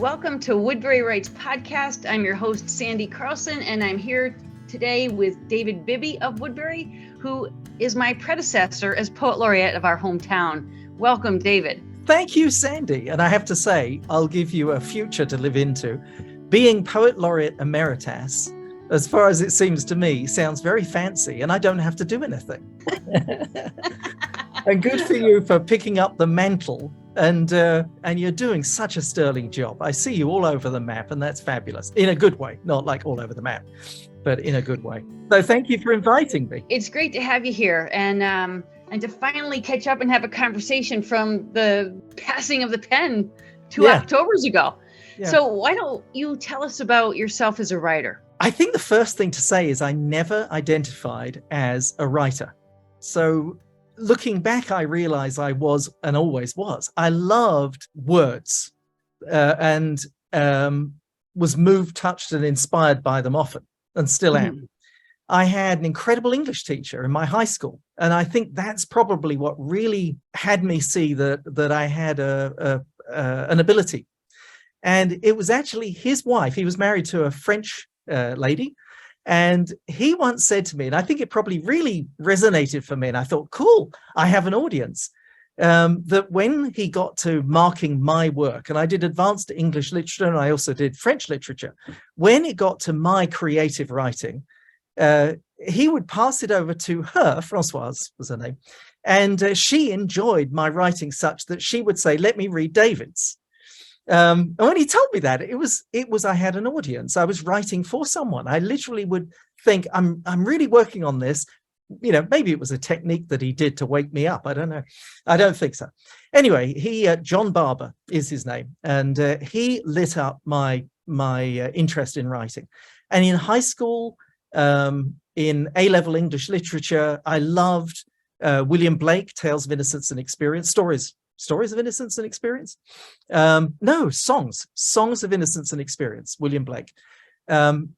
Welcome to Woodbury Writes Podcast. I'm your host, Sandy Carlson, and I'm here today with David Bibbey of Woodbury, who is my predecessor as Poet Laureate of our hometown. Welcome, David. Thank you, Sandy. And I have to say, I'll give you a future to live into. Being Poet Laureate Emeritus, as far as it seems to me, sounds very fancy, and I don't have to do anything. And good for you for picking up the mantle. And you're doing such a sterling job. I see you all over the map, and that's fabulous. In a good way, not like all over the map, but in a good way. So thank you for inviting me. It's great to have you here, and to finally catch up and have a conversation from the passing of the pen 2 Octobers ago. Yeah. So why don't you tell us about yourself as a writer? I think the first thing to say is I never identified as a writer. So looking back, I realize I was and always was. I loved words and was moved, touched, and inspired by them often, and still am. Mm-hmm. I had an incredible English teacher in my high school, and I think that's probably what really had me see that I had an ability. And it was actually his wife. He was married to a French lady. And he once said to me, and I think it probably really resonated for me, and I thought, cool, I have an audience, that when he got to marking my work, and I did advanced English literature, and I also did French literature, when it got to my creative writing, he would pass it over to her, Françoise was her name, and she enjoyed my writing such that she would say, let me read David's. And when he told me that, it was I had an audience. I was writing for someone. I literally would think, I'm really working on this. You know, maybe it was a technique that he did to wake me up. I don't know. I don't think so. Anyway, John Barber is his name, and he lit up my interest in writing. And in high school, in A-level English literature, I loved William Blake, Tales of Innocence and Experience, Stories of Innocence and Experience? Songs of Innocence and Experience, William Blake.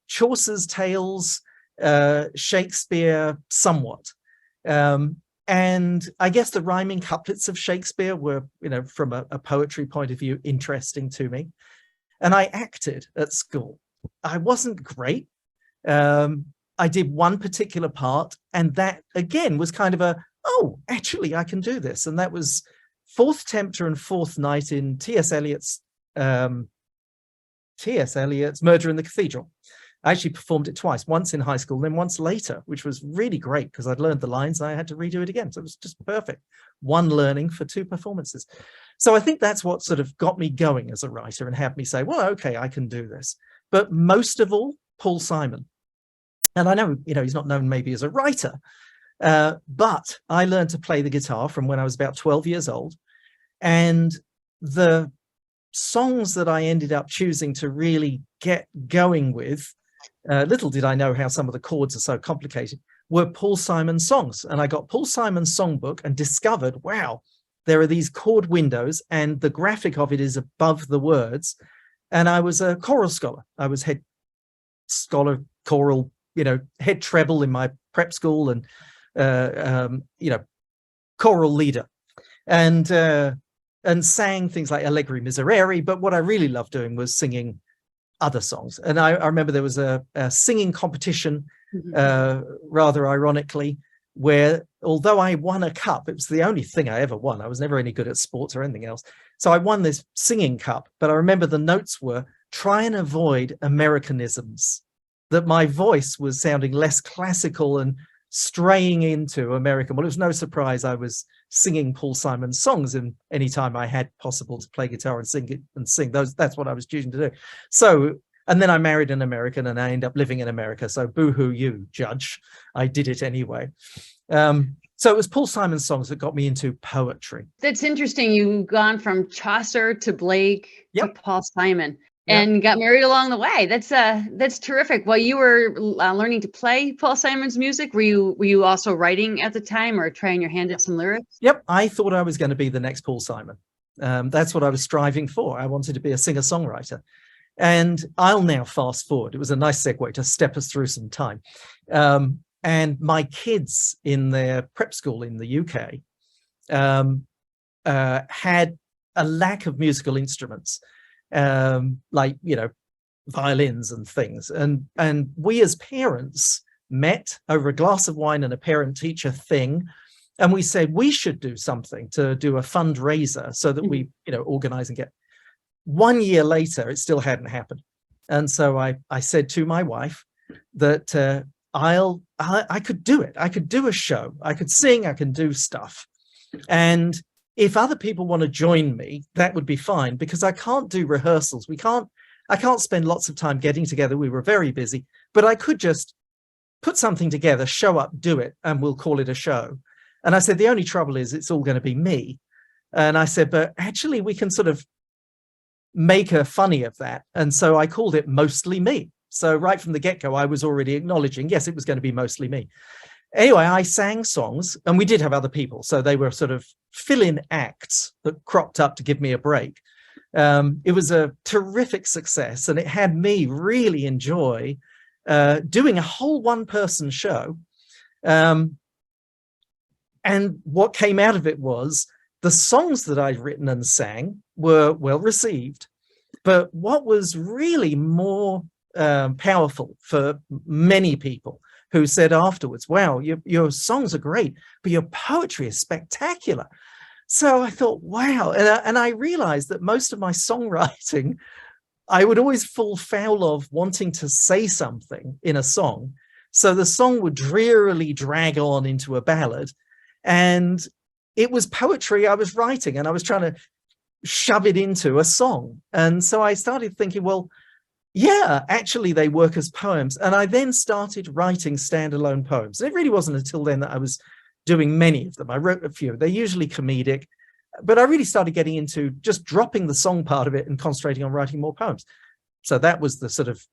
Chaucer's Tales, Shakespeare, somewhat. And I guess the rhyming couplets of Shakespeare were, from a poetry point of view, interesting to me. And I acted at school. I wasn't great. I did one particular part, and that, again, was kind of actually, I can do this. And that was Fourth Tempter and Fourth Night in T.S. Eliot's Murder in the Cathedral. I actually performed it twice, once in high school, then once later, which was really great because I'd learned the lines and I had to redo it again. So it was just perfect. One learning for two performances. So I think that's what sort of got me going as a writer and had me say, well, okay, I can do this. But most of all, Paul Simon. And I know, he's not known maybe as a writer, but I learned to play the guitar from when I was about 12 years old. And the songs that I ended up choosing to really get going with, little did I know how some of the chords are so complicated, were Paul Simon songs. And I got Paul Simon's songbook and discovered, wow, there are these chord windows and the graphic of it is above the words. And I was a choral scholar. I was head scholar, choral, head treble in my prep school and choral leader, and sang things like Allegri Miserere. But what I really loved doing was singing other songs. And I remember there was a singing competition, rather ironically, where although I won a cup, it was the only thing I ever won. I was never any good at sports or anything else. So I won this singing cup, but I remember the notes were, try and avoid Americanisms, that my voice was sounding less classical and straying into American. Well, it was no surprise I was singing Paul Simon's songs in any time I had possible to play guitar and sing those. That's what I was choosing to do. So, and then I married an American and I ended up living in America. So boo-hoo you, judge. I did it anyway. So it was Paul Simon's songs that got me into poetry. That's interesting. You've gone from Chaucer to Blake to Paul Simon. And got married along the way. That's terrific. While you were learning to play Paul Simon's music, were you also writing at the time or trying your hand at some lyrics? Yep, I thought I was going to be the next Paul Simon. That's what I was striving for. I wanted to be a singer-songwriter. And I'll now fast forward. It was a nice segue to step us through some time. And my kids in their prep school in the UK had a lack of musical instruments. like, violins and things. And we as parents met over a glass of wine and a parent-teacher thing. And we said we should do something to do a fundraiser so that we, organize and get. 1 year later, it still hadn't happened. And so I said to my wife that I could do it. I could do a show. I could sing. I can do stuff. And if other people want to join me, that would be fine, because I can't do rehearsals. I can't spend lots of time getting together. We were very busy, but I could just put something together, show up, do it, and we'll call it a show. And I said, the only trouble is it's all going to be me. And I said, but actually we can sort of make a funny of that. And so I called it Mostly Me. So right from the get-go, I was already acknowledging, yes, it was going to be mostly me. Anyway, I sang songs, and we did have other people. So they were sort of fill-in acts that cropped up to give me a break. It was a terrific success, and it had me really enjoy doing a whole one-person show. And what came out of it was the songs that I'd written and sang were well received. But what was really more powerful for many people who said afterwards, wow, your songs are great, but your poetry is spectacular. So I thought, wow. And I realized that most of my songwriting, I would always fall foul of wanting to say something in a song. So the song would drearily drag on into a ballad. And it was poetry I was writing, and I was trying to shove it into a song. And so I started thinking, well, yeah, actually they work as poems. And I then started writing standalone poems. And it really wasn't until then that I was doing many of them. I wrote a few. They're usually comedic, but I really started getting into just dropping the song part of it and concentrating on writing more poems. So that was the sort of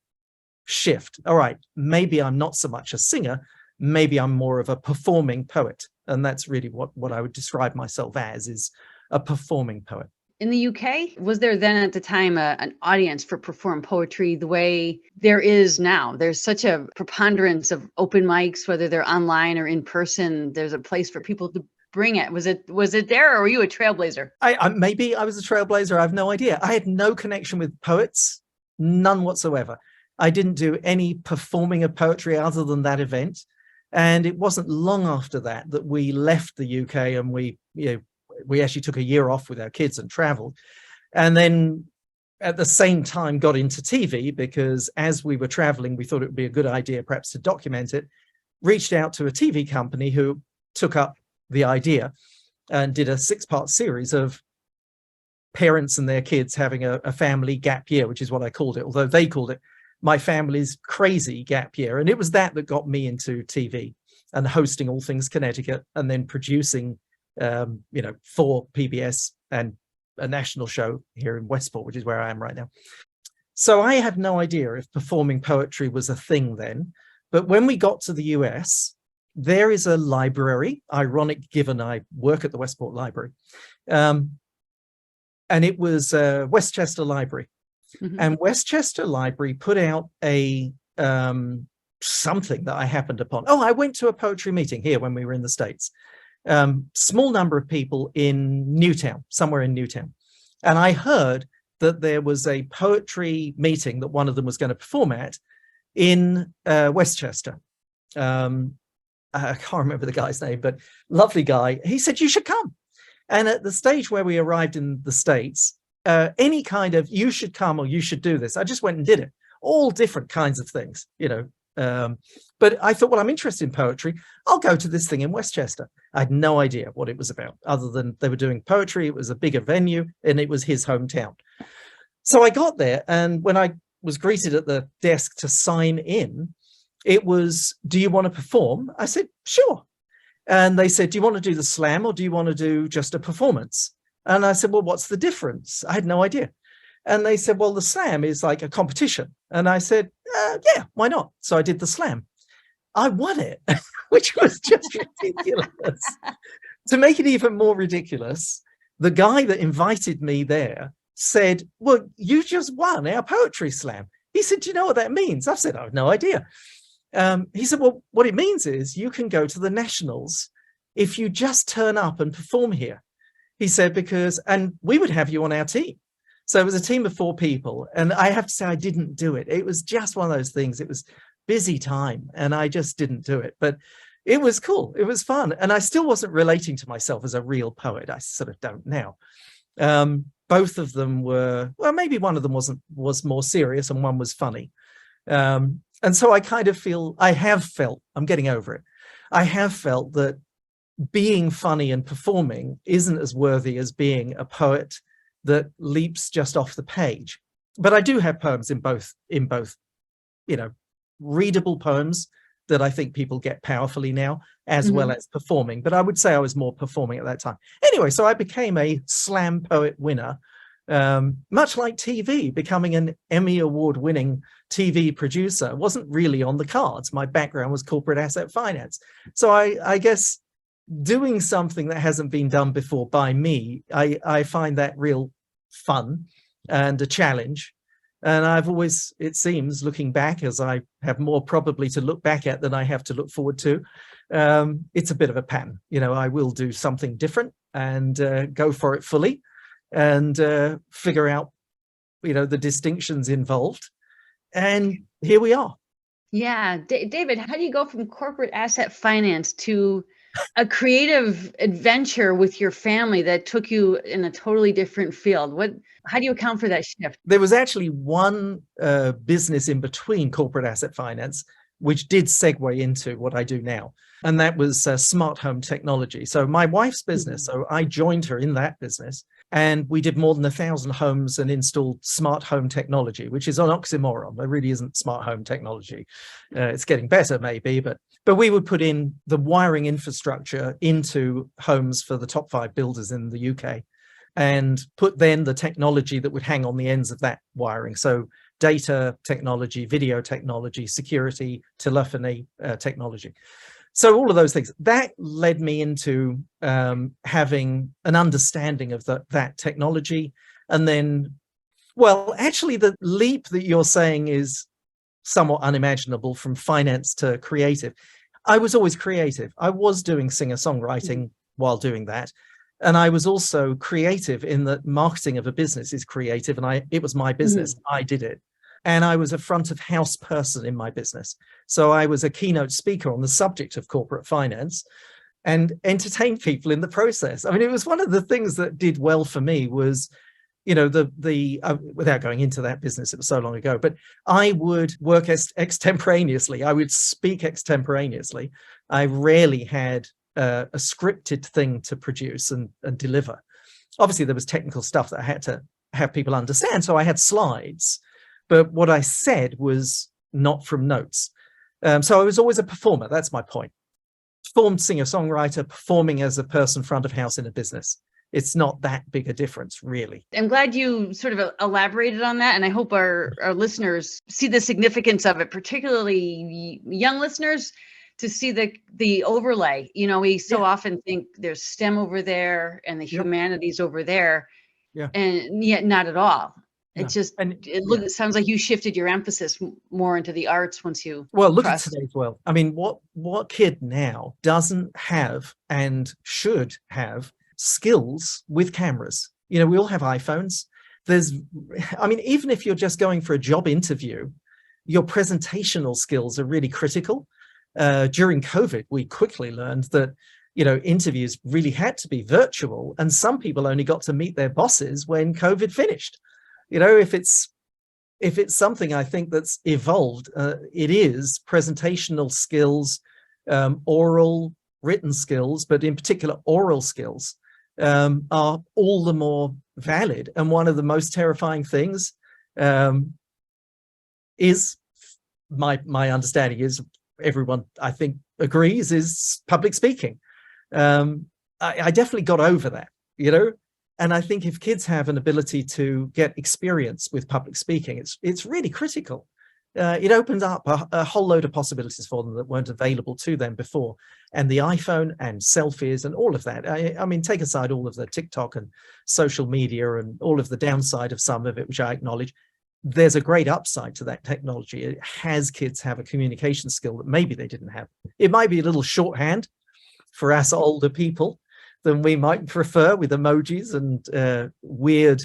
shift. All right, maybe I'm not so much a singer, maybe I'm more of a performing poet. And that's really what I would describe myself as, is a performing poet. In the UK, was there then at the time an audience for performed poetry the way there is now? There's such a preponderance of open mics, whether they're online or in person. There's a place for people to bring it. Was it there, or were you a trailblazer? Maybe I was a trailblazer. I have no idea. I had no connection with poets, none whatsoever. I didn't do any performing of poetry other than that event. And it wasn't long after that we left the UK, and we actually took a year off with our kids and traveled. And then at the same time got into TV, because as we were traveling, we thought it would be a good idea perhaps to document it. Reached out to a TV company who took up the idea and did a 6-part series of parents and their kids having a family gap year, which is what I called it, although they called it My Family's Crazy Gap Year. And it was that got me into TV and hosting All Things Connecticut, and then producing for PBS and a national show here in Westport, which is where I am right now. So I have no idea if performing poetry was a thing then. But when we got to the US, there is a library, ironic given I work at the Westport Library. And it was Westchester Library. Mm-hmm. And Westchester Library put out a something that I happened upon. Oh, I went to a poetry meeting here when we were in the States. Small number of people in Newtown, somewhere in Newtown. And I heard that there was a poetry meeting that one of them was going to perform at in Westchester. I can't remember the guy's name, but lovely guy. He said, you should come. And at the stage where we arrived in the States, any kind of you should come or you should do this, I just went and did it. All different kinds of things, but I thought, well, I'm interested in poetry. I'll go to this thing in Westchester. I had no idea what it was about, other than they were doing poetry. It was a bigger venue, and it was his hometown. So I got there, and when I was greeted at the desk to sign in, it was, do you want to perform? I said, sure. And they said, do you want to do the slam, or do you want to do just a performance? And I said, well, what's the difference? I had no idea. And they said, well, the slam is like a competition. And I said, yeah, why not? So I did the slam. I won it, which was just ridiculous. To make it even more ridiculous, the guy that invited me there said, well, you just won our poetry slam. He said, do you know what that means? I said, I have no idea. He said, well, what it means is you can go to the nationals if you just turn up and perform here. He said, and we would have you on our team. So it was a team of 4 people. And I have to say, I didn't do it. It was just one of those things. It was busy time and I just didn't do it. But it was cool. It was fun. And I still wasn't relating to myself as a real poet. I sort of don't now. Both of them were, well, maybe one of them was more serious and one was funny. And so I kind of feel, I'm getting over it. I have felt that being funny and performing isn't as worthy as being a poet that leaps just off the page. But I do have poems in both, readable poems that I think people get powerfully now, as well as performing. But I would say I was more performing at that time. Anyway, so I became a slam poet winner, much like TV. Becoming an Emmy award-winning TV producer wasn't really on the cards. My background was corporate asset finance. So I guess doing something that hasn't been done before by me, I find that real fun and a challenge. And I've always, it seems, looking back, as I have more probably to look back at than I have to look forward to, it's a bit of a pattern. I will do something different and go for it fully and figure out, the distinctions involved. And here we are. Yeah. David, how do you go from corporate asset finance to a creative adventure with your family that took you in a totally different field? How do you account for that shift? There was actually one business in between corporate asset finance, which did segue into what I do now. And that was smart home technology. So my wife's business, so I joined her in that business. And we did more than 1,000 homes and installed smart home technology, which is an oxymoron. There really isn't smart home technology. It's getting better maybe, but we would put in the wiring infrastructure into homes for the top 5 builders in the UK and put then the technology that would hang on the ends of that wiring. So data technology, video technology, security, telephony technology. So all of those things, that led me into having an understanding of that technology. And then, well, actually the leap that you're saying is somewhat unimaginable from finance to creative. I was always creative. I was doing singer-songwriting while doing that. And I was also creative in that marketing of a business is creative. And it was my business. I did it. And I was a front of house person in my business. So I was a keynote speaker on the subject of corporate finance and entertained people in the process. I mean, it was one of the things that did well for me was, without going into that business, it was so long ago, but I would work extemporaneously. I would speak extemporaneously. I rarely had a scripted thing to produce and deliver. Obviously, there was technical stuff that I had to have people understand. So I had slides. But what I said was not from notes. So I was always a performer. That's my point. Performed singer-songwriter, performing as a person front of house in a business. It's not that big a difference, really. I'm glad you sort of elaborated on that. And I hope our listeners see the significance of it, particularly young listeners, to see the overlay. We so often think there's STEM over there and the humanities over there, and yet not at all. It sounds like you shifted your emphasis more into the arts once you. Well, look at today's world. I mean, what kid now doesn't have and should have skills with cameras? We all have iPhones. Even if you're just going for a job interview, your presentational skills are really critical. During COVID, we quickly learned that interviews really had to be virtual, and some people only got to meet their bosses when COVID finished. If it's something I think that's evolved, it is presentational skills, oral, written skills, but in particular oral skills are all the more valid. And one of the most terrifying things is my understanding is, everyone I think agrees, is public speaking. I definitely got over that, And I think if kids have an ability to get experience with public speaking, it's really critical. It opens up a whole load of possibilities for them that weren't available to them before. And the iPhone and selfies and all of that. I mean, take aside all of the TikTok and social media and all of the downside of some of it, which I acknowledge. There's a great upside to that technology. It has kids have a communication skill that maybe they didn't have. It might be a little shorthand for us older people than we might prefer, with emojis and weird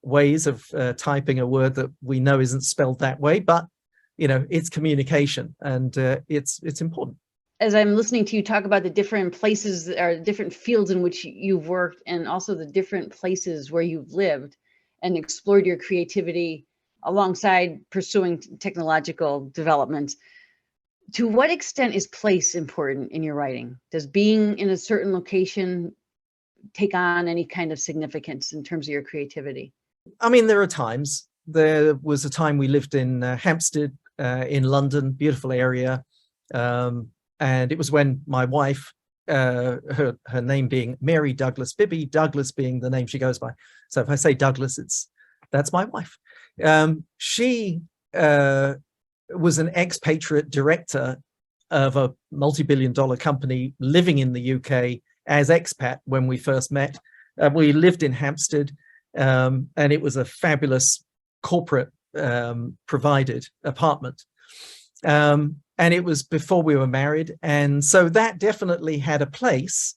ways of typing a word that we know isn't spelled that way, but it's communication, and it's important. As I'm listening to you talk about the different places or different fields in which you've worked, and also the different places where you've lived and explored your creativity alongside pursuing technological developments, to what extent is place important in your writing? Does being in a certain location take on any kind of significance in terms of your creativity? I mean, there are times. There was a time we lived in Hampstead in London, beautiful area. And it was when my wife, her name being Mary Douglas Bibbey, Douglas being the name she goes by. So if I say Douglas, that's my wife. She was an expatriate director of a multi-billion-dollar company living in the UK as expat when we first met. We lived in Hampstead, and it was a fabulous corporate provided apartment. And it was before we were married. And so that definitely had a place,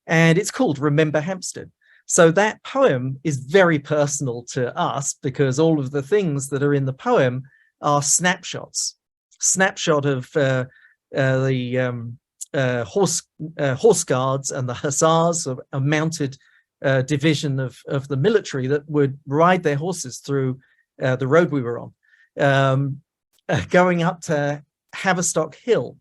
and it's called Remember Hampstead. So that poem is very personal to us because all of the things that are in the poem are snapshots. Snapshot of the horse guards and the hussars, a mounted division of the military that would ride their horses through the road we were on, going up to Haverstock Hill,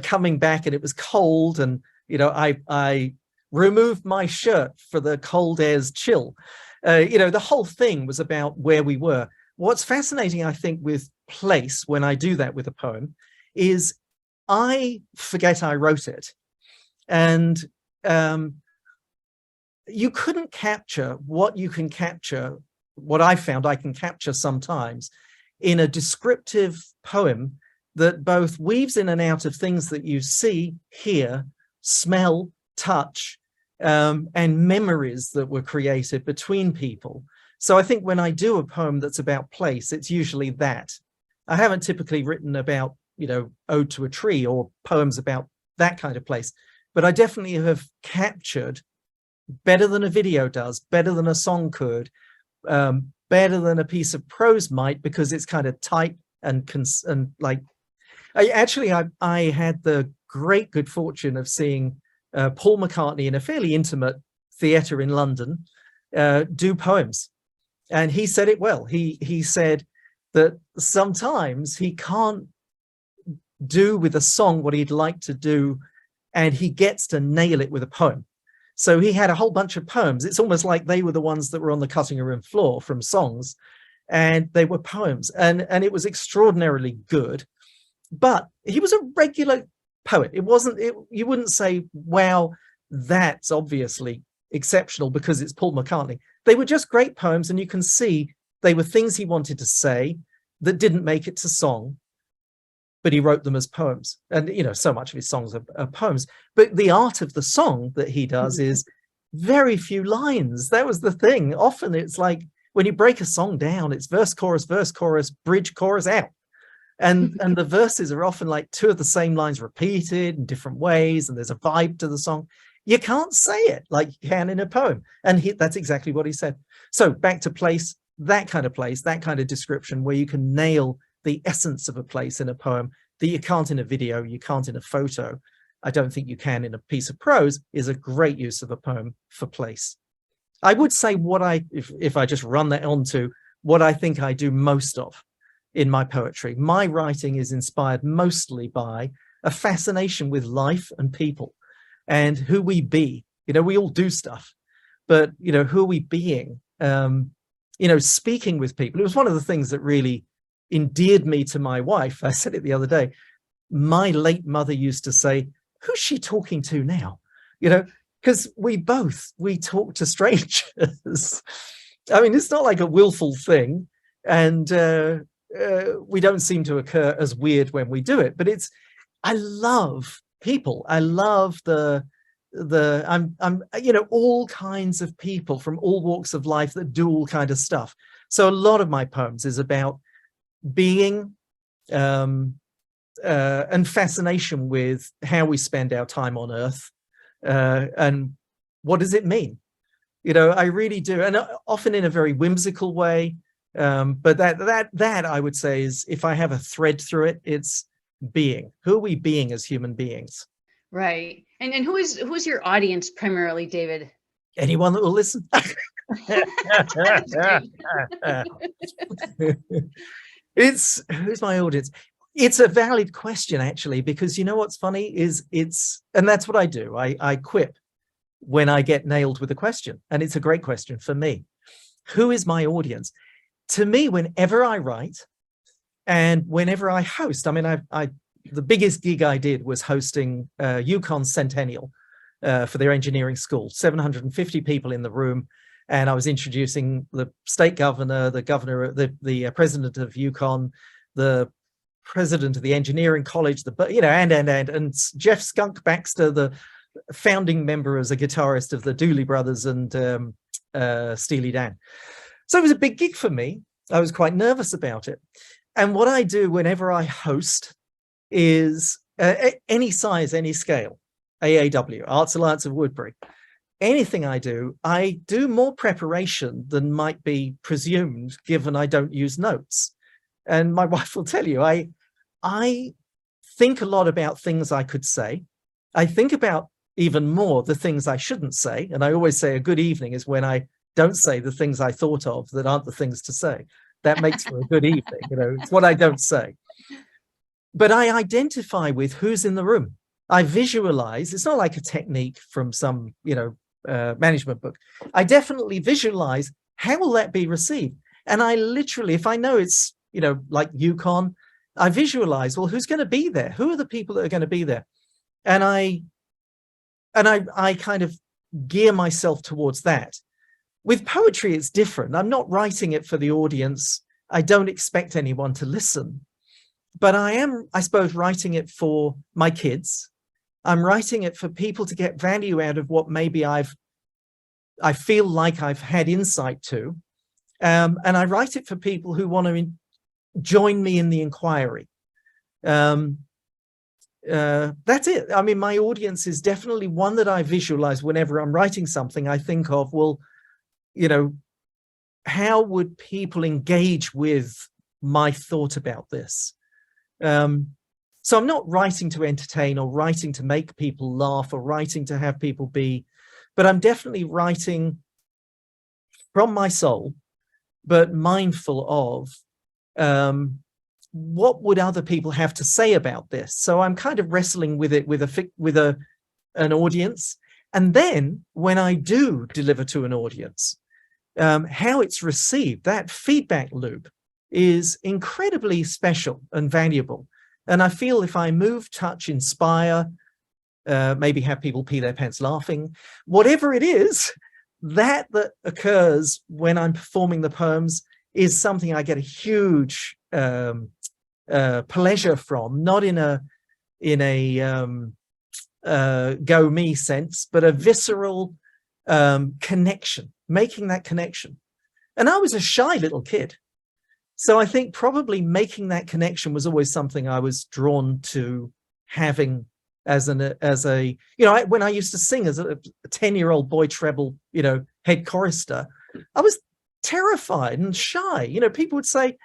coming back, and it was cold, and I removed my shirt for the cold air's chill. The whole thing was about where we were. What's fascinating, I think, with place when I do that with a poem is I forget I wrote it, and you couldn't capture what you can capture, what I found I can capture sometimes in a descriptive poem that both weaves in and out of things that you see, hear, smell, touch, and memories that were created between people. So I think when I do a poem that's about place, it's usually that. I haven't typically written about, Ode to a Tree or poems about that kind of place, but I definitely have captured better than a video does, better than a song could, better than a piece of prose might, because it's kind of tight and like. I had the great good fortune of seeing Paul McCartney in a fairly intimate theatre in London do poems, and he said it well. He said that sometimes he can't do with a song what he'd like to do, and he gets to nail it with a poem. So he had a whole bunch of poems. It's almost like they were the ones that were on the cutting room floor from songs, and they were poems, and it was extraordinarily good. But he was a regular poet. It wasn't, you wouldn't say, wow, that's obviously exceptional because it's Paul McCartney. They were just great poems, and you can see they were things he wanted to say that didn't make it to song, but he wrote them as poems. And, so much of his songs are poems. But the art of the song that he does is very few lines. That was the thing. Often it's like when you break a song down, it's verse, chorus, bridge, chorus, out. And the verses are often like two of the same lines repeated in different ways, and there's a vibe to the song. You can't say it like you can in a poem. And that's exactly what he said. So back to place, that kind of description where you can nail the essence of a place in a poem that you can't in a video, you can't in a photo. I don't think you can in a piece of prose, is a great use of a poem for place. I would say if I just run that onto what I think I do most of in my poetry, my writing is inspired mostly by a fascination with life and people and who we be. We all do stuff, but who are we being? Speaking with people. It was one of the things that really endeared me to my wife. I said it the other day. My late mother used to say, who's she talking to now? Because we talk to strangers. I mean, it's not like a willful thing, and we don't seem to occur as weird when we do it, but I love people. I love all kinds of people from all walks of life that do all kinds of stuff. So a lot of my poems is about being and fascination with how we spend our time on earth, and what does it mean? I really do, and often in a very whimsical way. But that I would say is, if I have a thread through it, it's being. Who are we being as human beings? Right. And who's your audience primarily, David? Anyone that will listen. It's who's my audience? It's a valid question, actually, because you know what's funny is and that's what I do. I quip when I get nailed with a question, and it's a great question for me. Who is my audience? To me, whenever I write and whenever I host, I mean, the biggest gig I did was hosting UConn Centennial for their engineering school, 750 people in the room. And I was introducing the state governor, the president of UConn, the president of the engineering college, and Jeff Skunk Baxter, the founding member as a guitarist of the Dooley Brothers and Steely Dan. So it was a big gig for me. I was quite nervous about it. And what I do whenever I host is any size, any scale, AAW, Arts Alliance of Woodbury, anything I do more preparation than might be presumed, given I don't use notes. And my wife will tell you, I think a lot about things I could say. I think about even more the things I shouldn't say. And I always say a good evening is when I don't say the things I thought of that aren't the things to say. That makes for a good evening. It's what I don't say. But I identify with who's in the room. I visualize. It's not like a technique from some, management book. I definitely visualize, how will that be received? And I literally, if I know it's, like UConn, I visualize, well, who's going to be there? Who are the people that are going to be there? And I kind of gear myself towards that. With poetry, it's different. I'm not writing it for the audience. I don't expect anyone to listen. But I am, I suppose, writing it for my kids. I'm writing it for people to get value out of what maybe I feel like I've had insight to. And I write it for people who want to join me in the inquiry. That's it. I mean, my audience is definitely one that I visualize whenever I'm writing something. I think of, well, how would people engage with my thought about this? So I'm not writing to entertain or writing to make people laugh or writing to have people be, but I'm definitely writing from my soul, but mindful of what would other people have to say about this? So I'm kind of wrestling with it with an audience. And then when I do deliver to an audience, how it's received, that feedback loop is incredibly special and valuable. And I feel if I move, touch, inspire, maybe have people pee their pants laughing, whatever it is, that occurs when I'm performing the poems is something I get a huge pleasure from, not in a go me sense, but a visceral connection, making that connection. And I was a shy little kid. So I think probably making that connection was always something I was drawn to having as a when I used to sing as a 10-year-old boy treble, head chorister, I was terrified and shy. People would say,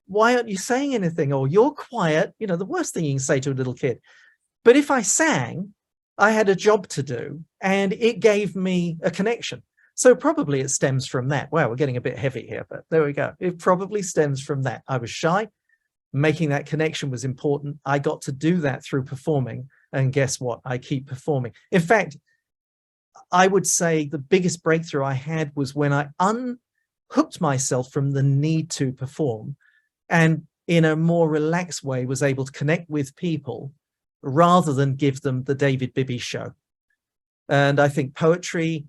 why aren't you saying anything? Or you're quiet, the worst thing you can say to a little kid. But if I sang, I had a job to do and it gave me a connection. So probably it stems from that. Wow, we're getting a bit heavy here, but there we go. It probably stems from that. I was shy. Making that connection was important. I got to do that through performing. And guess what? I keep performing. In fact, I would say the biggest breakthrough I had was when I unhooked myself from the need to perform and in a more relaxed way was able to connect with people rather than give them the David Bibbey show. And I think poetry,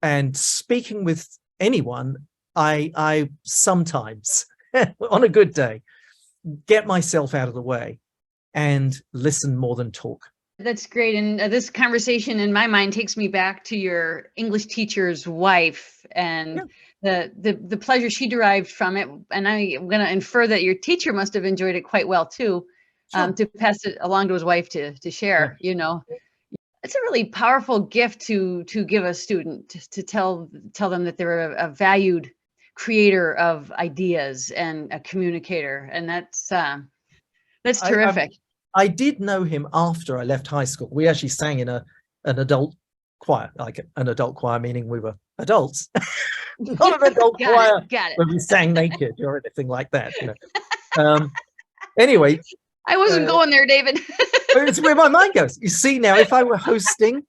and speaking with anyone, I sometimes, on a good day, get myself out of the way and listen more than talk. That's great. And this conversation in my mind takes me back to your English teacher's wife and the pleasure she derived from it. And I'm going to infer that your teacher must have enjoyed it quite well too, to pass it along to his wife to share, It's a really powerful gift to give a student, to tell them that they're a valued creator of ideas and a communicator, and that's terrific. I did know him after I left high school. We actually sang in an adult choir, like an adult choir, meaning we were adults, not an adult choir Got it. where we sang naked or anything like that. You know. Anyway, I wasn't going there, David. It's where my mind goes. You see, now if I were hosting,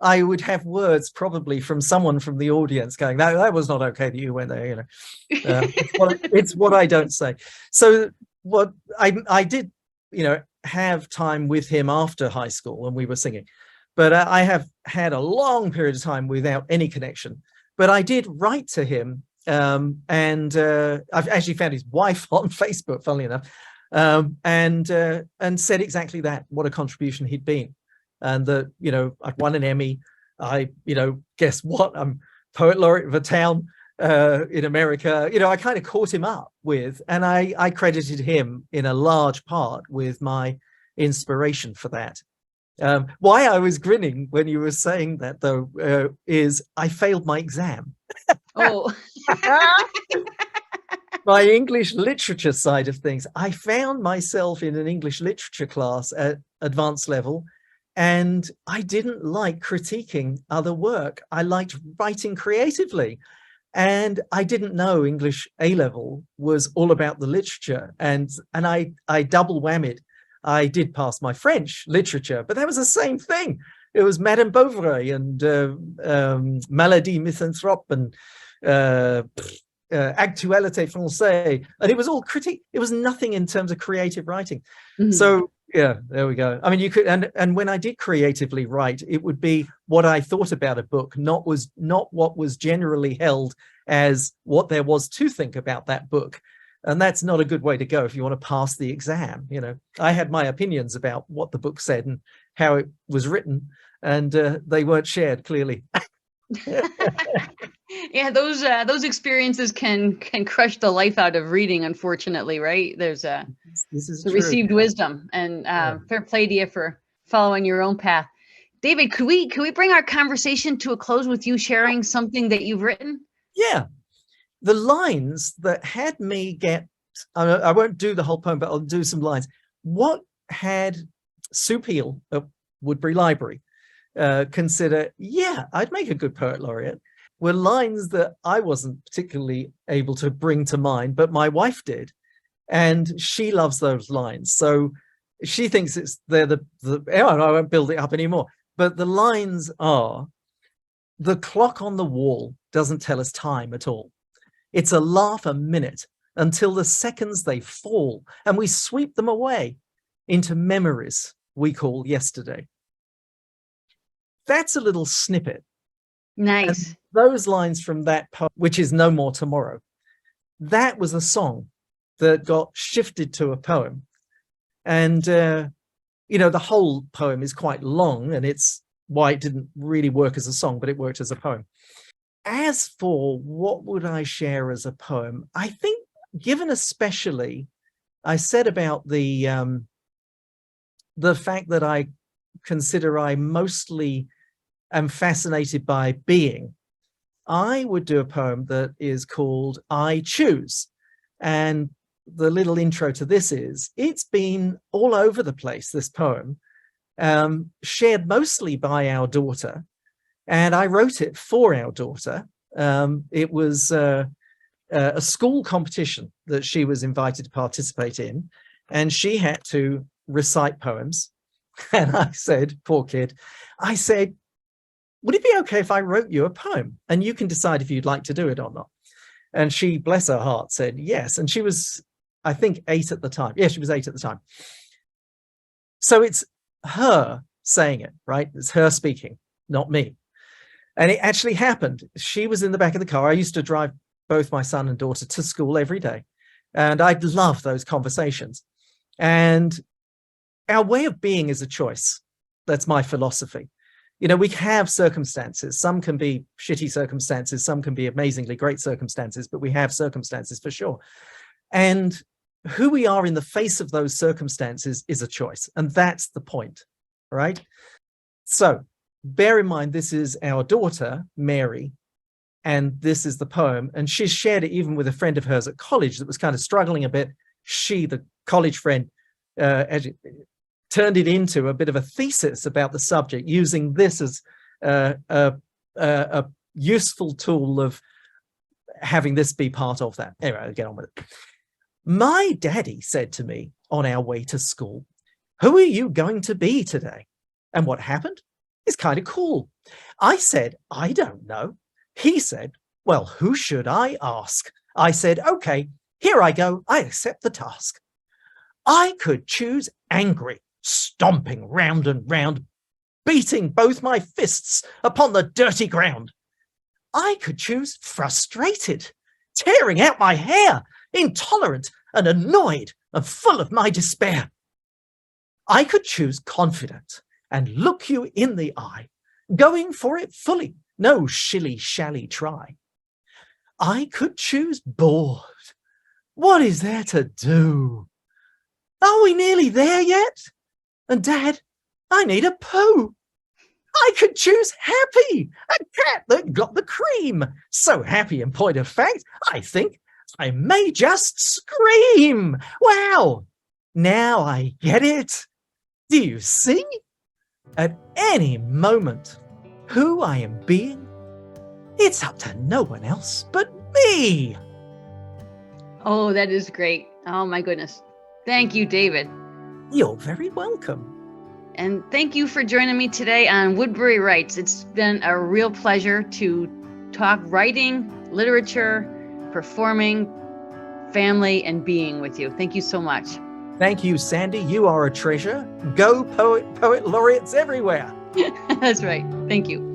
I would have words probably from someone from the audience going, that was not okay that you went there. You know, it's what I don't say. So what I did, you know, have time with him after high school when we were singing, but I have had a long period of time without any connection. But I did write to him, and I've actually found his wife on Facebook, funnily enough, and said exactly that, what a contribution he'd been, and that, you know, I'd won an Emmy. You know, guess what? I'm poet laureate of a town in America. You know, I kind of caught him up with, and I credited him in a large part with my inspiration for that. Why I was grinning when you were saying that, though, is I failed my exam. Oh. My English literature side of things. I found myself in an English literature class at advanced level, and I didn't like critiquing other work. I liked writing creatively. And I didn't know English A-level was all about the literature. And I double whammied. I did pass my French literature, but that was the same thing. It was Madame Bovary and Maladie Misanthrope and Actualité Française, and it was all critique. It was nothing in terms of creative writing. Mm-hmm. So yeah, there we go. I mean, you could, and when I did creatively write, it would be what I thought about a book, not what was generally held as what there was to think about that book. And that's not a good way to go if you want to pass the exam. You know, I had my opinions about what the book said and how it was written, and they weren't shared clearly. Yeah, those experiences can crush the life out of reading, unfortunately, right? There's this is the received wisdom, and fair play to you for following your own path. David, could we bring our conversation to a close with you sharing something that you've written? Yeah, the lines that had me get, I won't do the whole poem, but I'll do some lines. What had Sue Peel at Woodbury Library consider, yeah, I'd make a good poet laureate, were lines that I wasn't particularly able to bring to mind, but my wife did. And she loves those lines. So she thinks they're the I won't build it up anymore. But the lines are, the clock on the wall doesn't tell us time at all. It's a laugh a minute until the seconds they fall, and we sweep them away into memories we call yesterday. That's a little snippet. Nice. And those lines from that poem, which is No More Tomorrow, that was a song that got shifted to a poem. And, you know, the whole poem is quite long, and it's why it didn't really work as a song, but it worked as a poem. As for what would I share as a poem, I think, given especially, I said about the fact that I consider I mostly am fascinated by being, I would do a poem that is called I Choose. And the little intro to this is, it's been all over the place, this poem, shared mostly by our daughter. And I wrote it for our daughter. It was a school competition that she was invited to participate in, and she had to recite poems. And I said, poor kid, I said, would it be okay if I wrote you a poem and you can decide if you'd like to do it or not? And she, bless her heart, said yes. And she was, I think, 8 at the time. Yeah, she was 8 at the time. So it's her saying it, right? It's her speaking, not me. And it actually happened. She was in the back of the car. I used to drive both my son and daughter to school every day. And I'd love those conversations. And our way of being is a choice. That's my philosophy. You know, we have circumstances. Some can be shitty circumstances. Some can be amazingly great circumstances, but we have circumstances for sure. And who we are in the face of those circumstances is a choice. And that's the point, right? So bear in mind, this is our daughter, Mary, and this is the poem. And she's shared it even with a friend of hers at college that was kind of struggling a bit. She, the college friend, turned it into a bit of a thesis about the subject, using this as a useful tool of having this be part of that. Anyway, I'll get on with it. My daddy said to me on our way to school, "Who are you going to be today?" And what happened? It's kind of cool. I said, "I don't know." He said, "Well, who should I ask?" I said, "Okay, here I go. I accept the task." I could choose angry, stomping round and round, beating both my fists upon the dirty ground. I could choose frustrated, tearing out my hair, intolerant and annoyed and full of my despair. I could choose confident and look you in the eye, going for it fully, no shilly-shally try. I could choose bored. What is there to do? Are we nearly there yet? And Dad, I need a poo. I could choose happy, a cat that got the cream. So happy, in point of fact, I think I may just scream. Wow, now I get it. Do you see? At any moment, who I am being, it's up to no one else but me. Oh, that is great. Oh my goodness. Thank you, David. You're very welcome. And thank you for joining me today on Woodbury Writes. It's been a real pleasure to talk writing, literature, performing, family, and being with you. Thank you so much. Thank you, Sandy. You are a treasure. Go poet laureates everywhere. That's right. Thank you.